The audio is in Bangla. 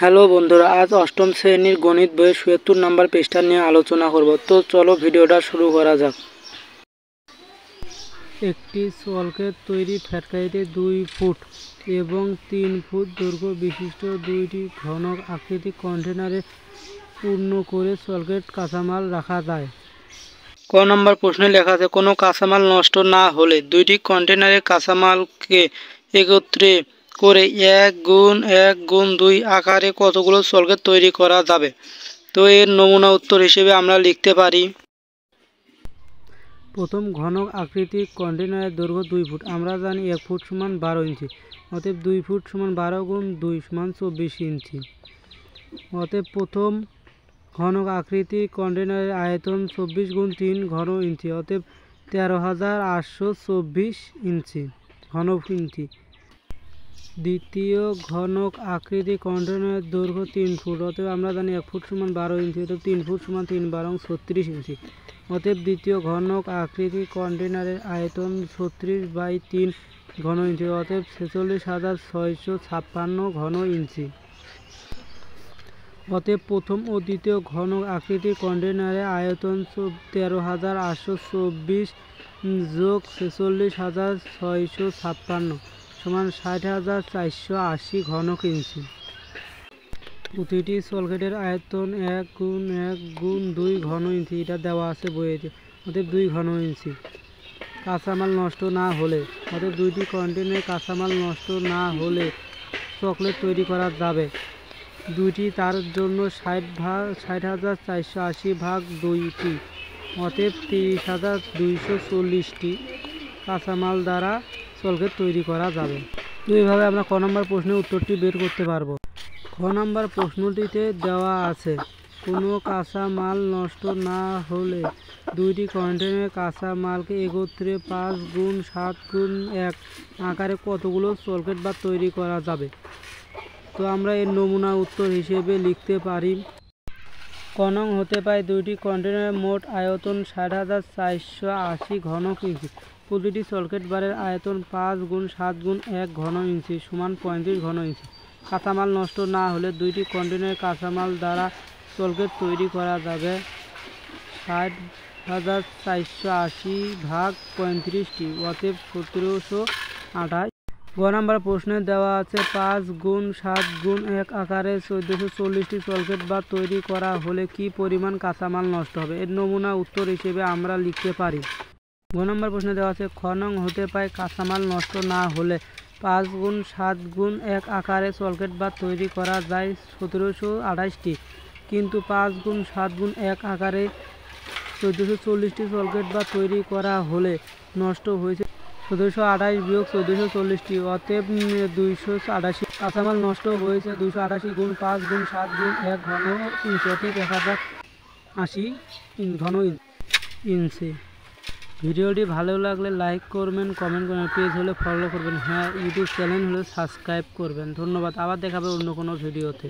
হ্যালো বন্ধুরা, আজ অষ্টম শ্রেণীর গণিত বইয়ের ৭৭ নম্বর পৃষ্ঠা নিয়ে আলোচনা করব। তো চলো ভিডিওটা শুরু করা যাক। একটি সলকেট তৈরি ফ্যাক্টরিতে 2 ফুট এবং 3 ফুট দৈর্ঘ্য বিশিষ্ট দুইটি ঘনক আকৃতির কন্টেনারে পূর্ণ করে সলকেট কাঁচামাল রাখা যায়। ক নম্বর প্রশ্নে লেখা আছে, কোনো কাঁচামাল নষ্ট না হলে দুইটি কন্টেনারের কাঁচামালকে একত্রে করে 1 × 1 × 2 আকারে কতগুলো সলকেট তৈরি করা যাবে। তো এর নমুনা উত্তর হিসেবে আমরা লিখতে পারি, প্রথম ঘনক আকৃতির কন্টেনারের দৈর্ঘ্য 2 ফুট। আমরা জানি 1 ফুট সমান 12 ইঞ্চি, অতএব 2 ফুট সমান 12 × 2 সমান 24 ইঞ্চি। অতএব প্রথম ঘনক আকৃতির কন্টেনারের আয়তন 24 × 3 ঘন ইঞ্চি, অতএব 13,824 ইঞ্চি ঘন ইঞ্চি। দ্বিতীয় ঘনক আকৃতির কন্টেনারের দৈর্ঘ্য 3 ফুট, অতএব আমরা জানি 1 ফুট সমান 12 ইঞ্চি, অতএব 3 ফুট সমান 3 × 12 = 36 ইঞ্চি। অতএব দ্বিতীয় ঘনক আকৃতির কন্টেনারের আয়তন 36/3 ঘন ইঞ্চি, অতএব 46,656 ঘন ইঞ্চি। অতএব প্রথম ও দ্বিতীয় ঘনক আকৃতির কন্টেনারের আয়তন 13,824 যোগ 46,656 সমান 60,480 ঘনক ইঞ্চি। প্রতিটি সলকেটের আয়তন 1 × 1 × 2 ঘন ইঞ্চি, এটা দেওয়া আছে বইয়েতে। অতএব 2 ঘন ইঞ্চি। কাঁচামাল নষ্ট না হলে, অতএব দুইটি কন্টেনারে কাঁচামাল নষ্ট না হলে চকলেট তৈরি করা যাবে। দুইটি তার জন্য 60,480/2টি, অতএব 30,240টি কাঁচামাল দ্বারা চকলেট তৈরি করা যাবে। তো এইভাবে আমরা ক নম্বর প্রশ্নের উত্তরটি বের করতে পারবো। খ নম্বর প্রশ্নটিতে দেওয়া আছে, কোনো কাঁচামাল নষ্ট না হলে দুইটি কন্টেনারের কাঁচামালকে একত্রে 5 × 7 × 1 আকারে কতগুলো চকলেট বার তৈরি করা যাবে। তো আমরা এর নমুনা উত্তর হিসেবে লিখতে পারি, ক নং হতে পারে দুইটি কন্টেনারের মোট আয়তন 60,480 ঘন ইঞ্চি। প্রতিটি চকলেট বারের আয়তন 5 × 7 × 1 ঘন ইঞ্চি সমান 35 ঘন ইঞ্চি। কাঁচামাল নষ্ট না হলে দুইটি কন্টেনারের কাঁচামাল দ্বারা চকলেট তৈরি করা যাবে 60,480/35টি, অতএব 1728। গ নম্বর প্রশ্নে দেওয়া আছে, 5 × 7 × 1 আকারে 1440টি চকলেট বার তৈরি করা হলে কি পরিমাণ কাঁচামাল নষ্ট হবে। এর নমুনা উত্তর হিসেবে আমরা লিখতে পারি, গ নম্বর প্রশ্নে দেওয়া আছে, খ নং হতে পারে কাঁচামাল নষ্ট না হলে 5 × 7 × 1 আকারে চকলেট বার তৈরি করা যায় 1728টি, কিন্তু 5 × 7 × 1 আকারে 1440টি চকলেট বার তৈরি করা হলে নষ্ট হয়েছে 1728 - 1440টি, অতএব 288 কাঁচামাল নষ্ট হয়েছে 288 × 5 × 7 × 1 ঘন ইঞ্চি, অতএব 1080 ঘন ইঞ্চি। ভিডিওটি ভালো লাগলে লাইক করবেন, কমেন্ট করবেন, পেজ হলে ফলো করবেন, হ্যাঁ ইউটিউব চ্যানেল হলে সাবস্ক্রাইব করবেন। ধন্যবাদ। আবার দেখাবে অন্য কোনো ভিডিওতে।